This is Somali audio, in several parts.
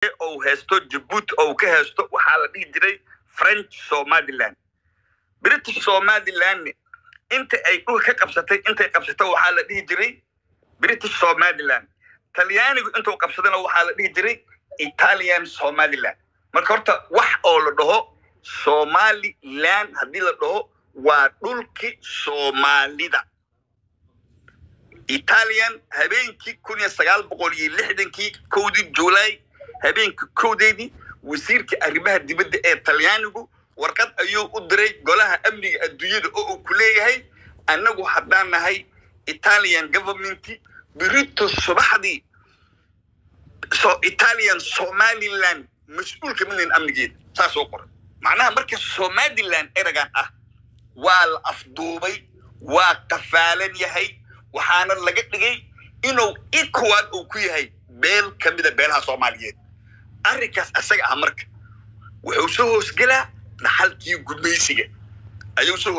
أو هستو جيبوت أو كهستو وحالة دي فرنش سوماليلاند بريتش سوماليلاند انت اي كقبستay انت قبستay waxa la dhihi jiray British Somaliland Talyaanigu intuu qabsadana waxa la dhihi jiray Italian Somaliland marka horta wax oo la dhaho Somaliland hadii la dhaho waa dhulki Soomaalida Italian habeenkii 1960kii koodii July habeenkii koodeedii wasiirka arrimaha dibadda ee Talyaanigu warqad ayuu u diray golaha amniga adduunyada oo ku leeyahay anagu haddaan nahay Italian government birito subaxdii Italian Somaliland mas'uulka min amnigeed saas oo qoran macnaha marka Somaliland eragan ah waa la afduubay waa qafaalan yahay waxaana laga dhigay inuu equal uu ku yahay beel kamida beelaha Soomaaliyeed arrinkaas asaga ah marka wuxuu soo hoosgalaa dhaxalkii gudmaysiga ayuu soo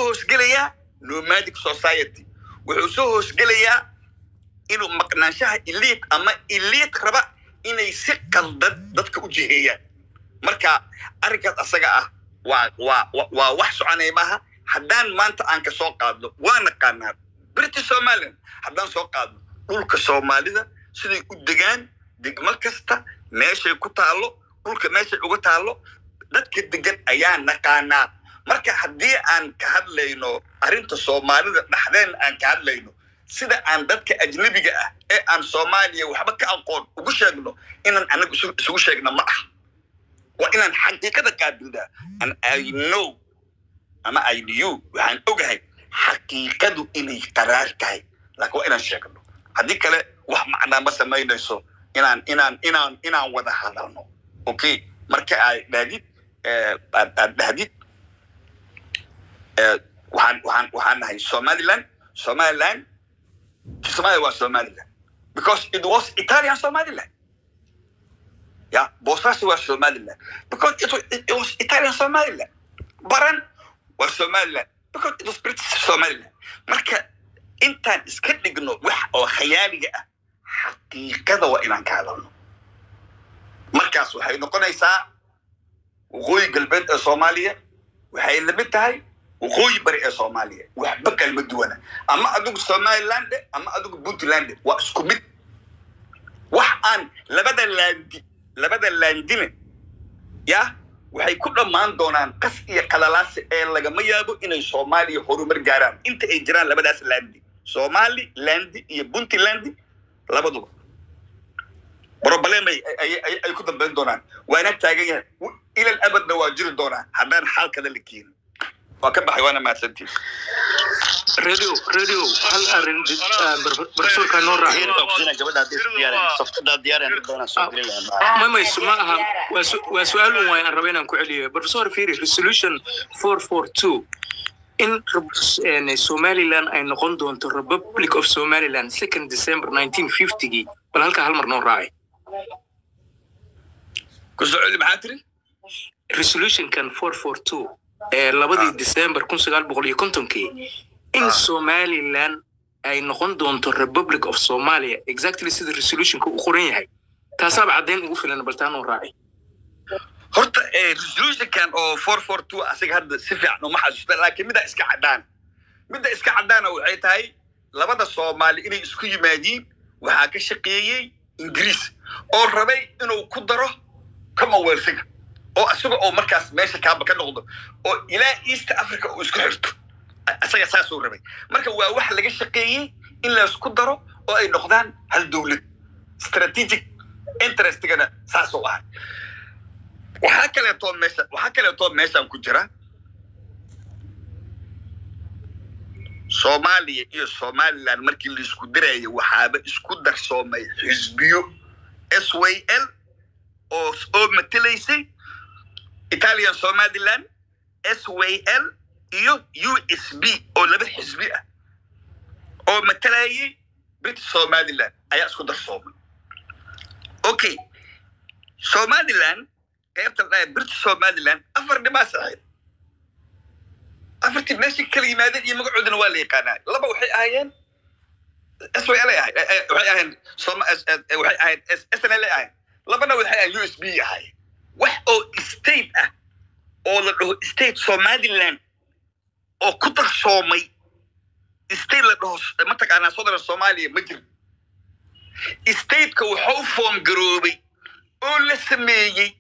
hoosgalayaa nomadic society wuxuu soo hoosgalayaa inuu maqnaanshaha elite ama elite raba inay si qaldan dadka u jiheeyaan marka arrinkaas asaga ah waa wax soconay maaha haddaan maanta aan ka soo qaadno waana qaanaa British Somaliland haddaan soo qaadno dhulka Soomaalida siday u degaan degmo kasta meeshay ku taalo dhulka meeshay uga taalo dadka degan ayaa naqaanaa marka haddii aan ka hadlayno arrinta Soomaalida dhaxdeen aan ka hadlayno sida aan dadka ajnabiga ah ee aan Soomaaliya waxba ka aqoon ugu sheegno inaan anagu isugu sheegno ma ah waa inaan xaqiiqada qaabilnaa and I know ama I knew waxaan ogahay xaqiiqadu inay qaraar tahay laakiin waa inaan sheegno haddii kale wax macna ma samaynayso inaan wada hadalno okay marka ay dhaadid dhaadid waxaan nahay Somaliland was Somaliland because it was Italian Somaliland yeah Bosas was Somaliland because it was Italian Somaliland Baran was Somaliland because it was British Somaliland marka intaan iska dhigno wax oo khayaaliga ah xaqiiqada waa inaan ka hadalno markaas waxay noqonaysaa waqooyi galbeed ee Soomaaliya waxay la mid tahay waqooyi bari ee Soomaaliya waxba kala duwana ama adigu Somaliland ama adigu Puntland waa isku mid wax aan labada landine ya waxay ku dhamaan doonaan qas iyo qalalaas ee laga ma yaabo inay Soomaaliya horumar gaaraan inta ay jiraan labadaas landi Somaliland iyo Puntland labaduba problem ay ku dambeyn doonaan waana taagan yahay ila abadna waa jiri doonaa haddaan xalkada la keenin waa ka baxay waana maadsantiin radio hal arin barsoorka noo raaxay gabadha saftada diyaareen doona soo gelin lahaa ma ismaaha waa su'aal un waan rabaa inaan ku celiyo professor Firi resolution 442 in Somaliland ay noqon doonto Republic of Somaliland 2nd December 1950 bal halka hal mar noo raacay ku soo celi maxaa tiri resolution kan 442 labadii December 1950 in Somaliland ay noqon doonto Republic of Somalia exactly sida resolution-ku u qoran yahay taasaba cadeyn ugu filan baltaan oo raacay horta resolution kan oo 442 asiga hadda si fiican uma xasuusta laakiin mida iska cadaan waxay tahay labada Soomaali inay isku yimaadeen waxa ka shaqeeyay Ingiriis oo rabay inuu ku daro Commonwealth oo asiga oo markaas meesha ka noqdo oo ilaa East Africa oo isku xirto asaga saas uu rabay marka waa wax laga shaqeeyay in la isku daro oo ay noqdaan hal dawlad strategic interest-gana saas oo ah waxa kale oo meeshan ku jira Soomaaliya iyo Somaliland markii la isku diray waxaaba isku darsoomay xisbiyo SYL oo matalaysay Italian Somaliland SYL iyo USB oo laba xisbi ah oo matalayay British Somaliland ayaa isku darsoomay okay Somaliland qaybta British Somaliland afar dhimaa saxiib afartii meeshii kala yimaadeen iyo magacoodana waa la yaqaanaa laba waxay ahaayeen SYL waxay ahaayeen SNL labana waxay USB yahay wax oo state ah oo la dhaho state Somaliland oo ku darsoomay state la dhaho mataqaanaa Southern Somalia ma jiro state-ka wuxuu form garoobay oo la sameeyay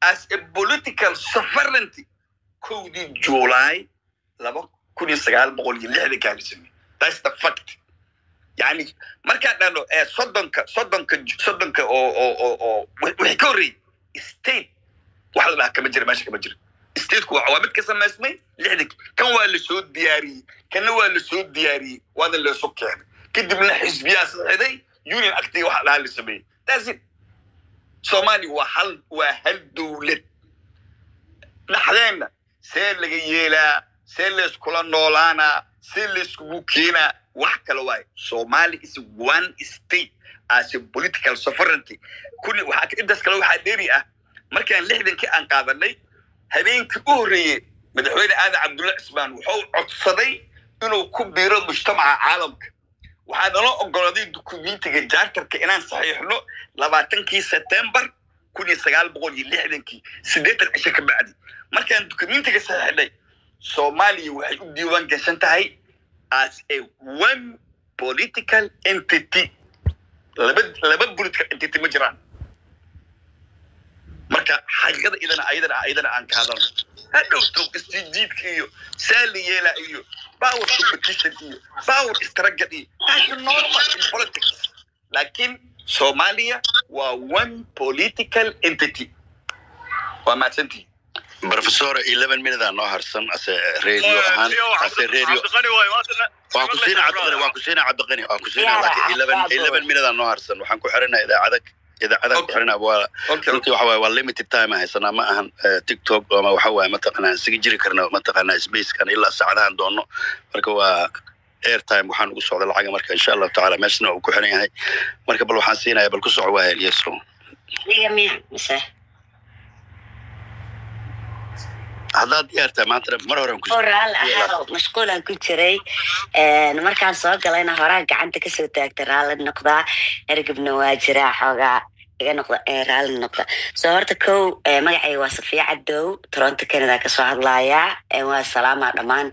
as a political sovereignty kowdii July 1960 that's the fact يعني marka dhano soddonka oo wixii ka horreeyay state waxa la kama jira meesha kama jira state-ku waa mid ka samaysmay 60 kan waa la soo diyaariyay kana waa la soo diyaariyay wada la soo keenay kadibna xisbiya saxiday union acti waxa la sameeyay that's it Somali waa hal dawlad dhaxdeena see laga yeelaa see la isku noolaana see la isku keena wax kale waay Somali is one state as a political sovereignty kulli waxa intaas kale waxa dheeri ah markaan 60 aan qaadanay habeenkii u horeeyay madaxweyne Aadan Cabdulla Cismaan wuxuu codsaday inuu ku biiro mujtamaca caalamka waxaa nala ogolaaday dukumiintiga jaartarka inaan saxiixno 20 September 1960 sideetan cisho ka bacdi markaan dukumiintiga saxiixnay Soomaaliya waxay u diiwaan gashan tahay as a one political entity laba political entity ma jiraan marka xaqiiqada idana aan ka hadalno hadhowto istijiidka iyo saaliyeela iyo power competition iyo power struggle iyo that's normal in politics laakiin Somalia waa one political entity waa maasantii Professor 11 minutes aan noo harsan ase radio ahaan ase radio waa ku siina Cabdiqani laakiin 11 minutes aan noo harsan waxaan ku xiranahay idaacada ku xirana waa runtii waxa waa limited time haysana ma ahan TikTok ama waxa waa mataqaanaa siga jiri karna mataqaanaa space kan ilaa saacadahan doono marka waa air time waxaan ugu socdaa lacag marka insha Allah taala meeshna uu ku xiran yahay marka bal waxaan siinayaa bal ku soco waa Eliyaso هذا ديارته ما ترى مرة كويس. أورال مشغولة كتيري مركان صاق لنا هراء قعدت كسر تكترال النقطة ركب نواجرة حاجة نقطة رال النقطة صورت كو مجعي وصفية عدو ترانت كندا كسواد لايا والسلام على ضمان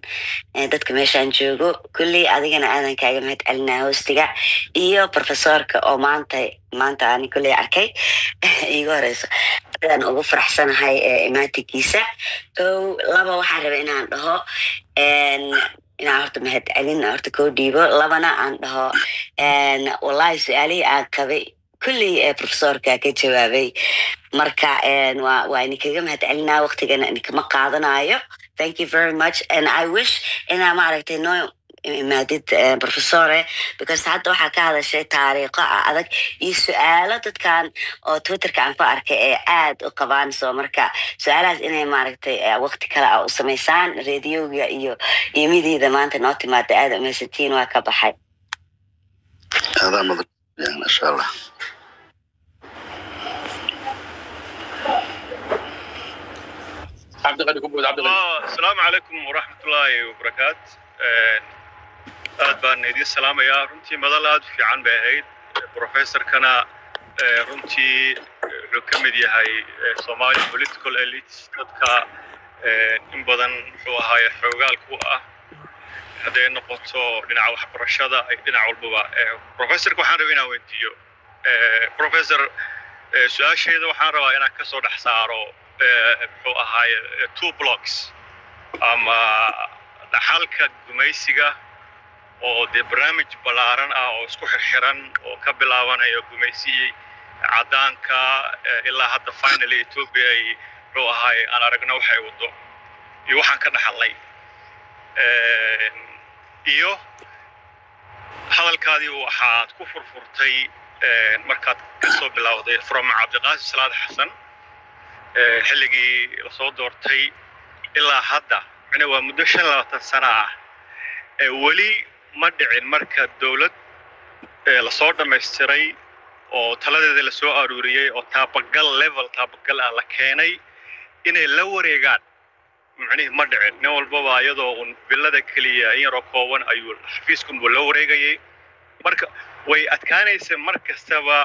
دتك مشان جوجو كلي أدينا أنا كأجمعت لنا هوستيجا إيو بروفيسور كأو مانتا أنا كلي أركي إيو رئيس أنا أبو فرح سنة هاي إماتي كيسة كو لابا واحد بينا عنده إن عرفت مهد علينا عرفت كو ديبو لابنا عنده والله سؤالي أكبي كل بروفيسور كجوابي مركا وإني كجمعت علينا وقت جنا إنك ما قاعدنا أيوه thank you very much and I wish إن أنا معرفت إنه مادت بروفيسورة because حتى وحكى هذا الشيء طريقة هذاك السؤال كان أو تويتر كان فارك عاد وقبان سو مركا سؤالات إني معرفت وقت كلا أو سميسان راديو يميدي إذا ما أنت نوتي ما تقدر من 60 وكذا حي هذا مضبوط يعني إن شاء الله السلام عليكم ورحمة الله وبركاته aad baan idin salaamayaa runtii madal aad fiican bay ahayd professorkana runtii wuxuu ka mid yahay Somali political elites dadka in badan wuxuu ahaa xoogaal ku ah haday noqoto dhinaca waxbarashada ay dhinac walba professorku waxaan rabaa inaan weydiiyo professor su'aasheeda waxaan rabaa inaan ka soo dhex saaro wuxuu ahaa two blocks ama dhaxalka gumaysiga oo de barnaamij balaaran ah oo isku xirxiran oo ka bilaabanayo gumaysigii cadaanka ilaa hadda finally Ethiopia ay wuxuu ahaa aan aragno waxay wado iyo waxaan ka dhaxalay iyo hadalkaadii waxaad ku furfurtay markaad ka soo bilowday from Cabdiqaasim Salaad Xasan xilligii la soo doortay ilaa hadda waa muddo 25 sano ah wali ma dhicin marka dawlad la soo dhameystiray oo taladeeda la soo aruuriyay oo taabagal level taabagal ah la keenay inay la wareegaan macnaheedu ma dhicin nin walba iyadoo uu bilada kaliya in yaro kooban ayuu xafiisku la wareegayay marka way adkaanaysa markastaba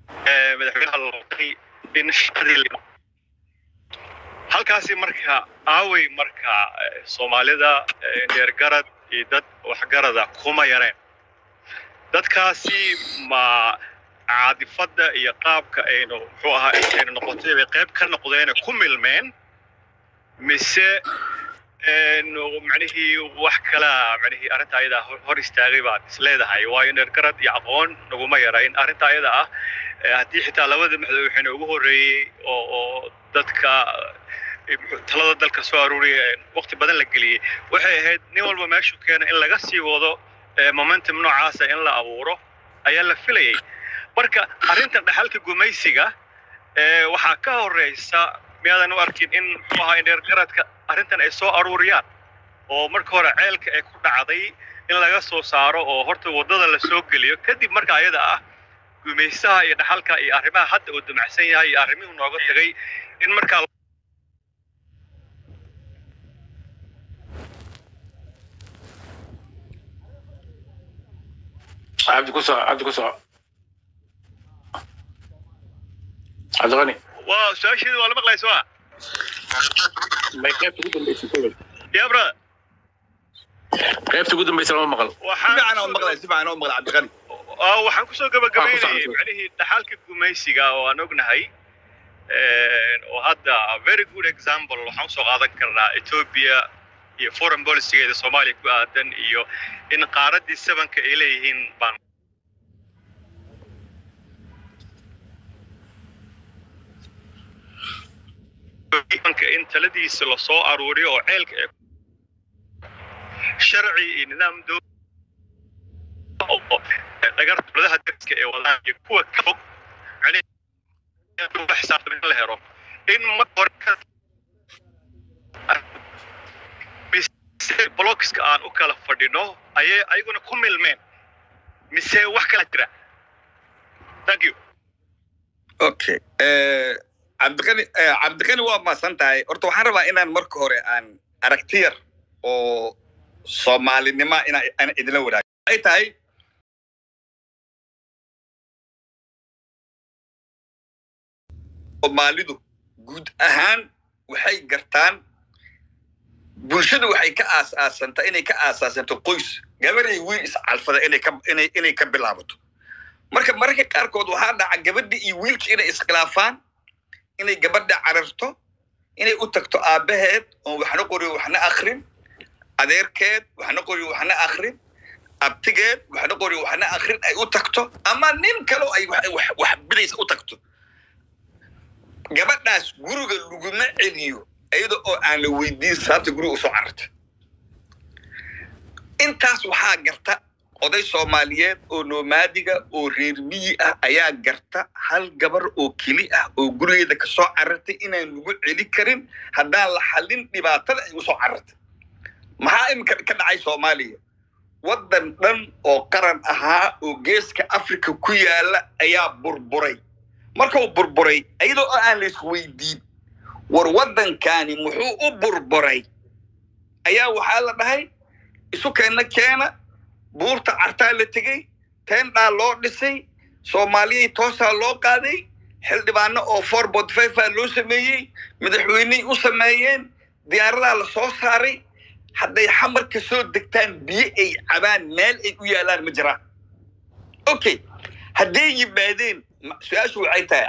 madaxweynaha looqay in shaqadii halkaasi marka aaway marka Soomaalida dheergarad iyo dad waxgarada kuma yareen dadkaasi ma caadifada iyo qaabka aynu wuxuu ahaa inay noqotay qayb ka noqdeen ku milmeen mise معنيه وحكلا معنيه أرنت أيضا هوريس تغيبات سليدهاي وين الكرد يعقون نقوم يراين أرنت أيضا هدي حتى لو ذم حين وجهوري أو ذاتك تلاذ ذلك سواروري وقت بدل لقلي وحيد نيول وماشو كان إلا قصي وضو مومنتم نوع عاسى إلا أوره أيلا فيلي بركة أرنت بحالك جميسيجا وحكاه الرئيس ميادن واركين إن هو إن الكرد arrintan ay soo aruuriyaan oo marka hore ceelka ay ku dhacday in laga soo saaro oo horta wadada la soo geliyo kadib marka ayada ah gumaysaha iyo dhaxalka iyo arrimaha hadda uu dumacsan yahay iyo arrimuhu nooga tagay in marka عبد غني وسؤال ولا مقلي سؤال يا برا كيف تقول بيسال مقل سبعنا مقل سبعنا مقل عبد الغني waxaan ku soo gabagabeeyay macnaheedu dhaxalka gumaysiga oo aan ognahay oo hadda very good example waxaan soo qaadan karnaa Ethiopia iyo foreign policy-geeda Soomaaliya ku aadan iyo in qaaradii sabanka ay leeyihiin baan إن تلديس لصو أروري أو عيلك شرعي نظام دو أجرت بدها تسك ولا يكون كفوق يعني بحساب من الهرب إن ما ورك بس بلوكس كان أكل فردينه أي يكون كمل من مسه وحكة ترى thank you okay عبد الغني waa maasantahay horta waxaan rabaa inaan marka hore aan aragtiyar oo Soomaalinimo inaan idin wadaago ay tahay Soomaalidu guud ahaan waxay gartaan bulshadu waxay ka aasaasantaa inay ka aasaasanto qoys gabar iyo wiil is alfada inay ka bilaabato marka qaarkood waxaa dhaca gabadha iyo wiilka inay iskhilaafaan inay gabadha cararto inay u tagto aabaheed oo waxna qori waxna akhrin adeerkeed waxna qori waxna akhrin abtigeed waxna qori waxna akhrin ay u tagto ama nin kale ay wax bilaysa u tagto gabadhaas guriga laguma celiyo iyada oo aan la weydiin sababta guriga u soo carartay intaas waxaa garta oday Soomaaliyeed oo nomaadiga oo reer miyi ah ayaa garta hal gabar oo kili ah oo gurigeeda ka soo carartay inaan lagu celi karin haddaan la xalin dhibaatada ay u soo carartay maxaa imka ka dhacay Soomaaliya wadan dhan oo qaran ahaa oo geeska Afrika ku yaala ayaa burburay marka uu burburay ayadoo aan la isweydiin war wadankani muxuu u burburay ayaa waxaa la dhahay isu keena buurta cartaa la tagay teendhaa loo dhisay Soomaaliya toosaa loo qaaday xildhibaano oo 4.5 loo sameeyay madaxweyne u sameeyeen diyaaradaha la soo saaray hadday xamar ka soo degtaan biyo ay cabaan meel ay u yaalaan ma jiraan okay hadday yimaadeen su'aashu waxay tahay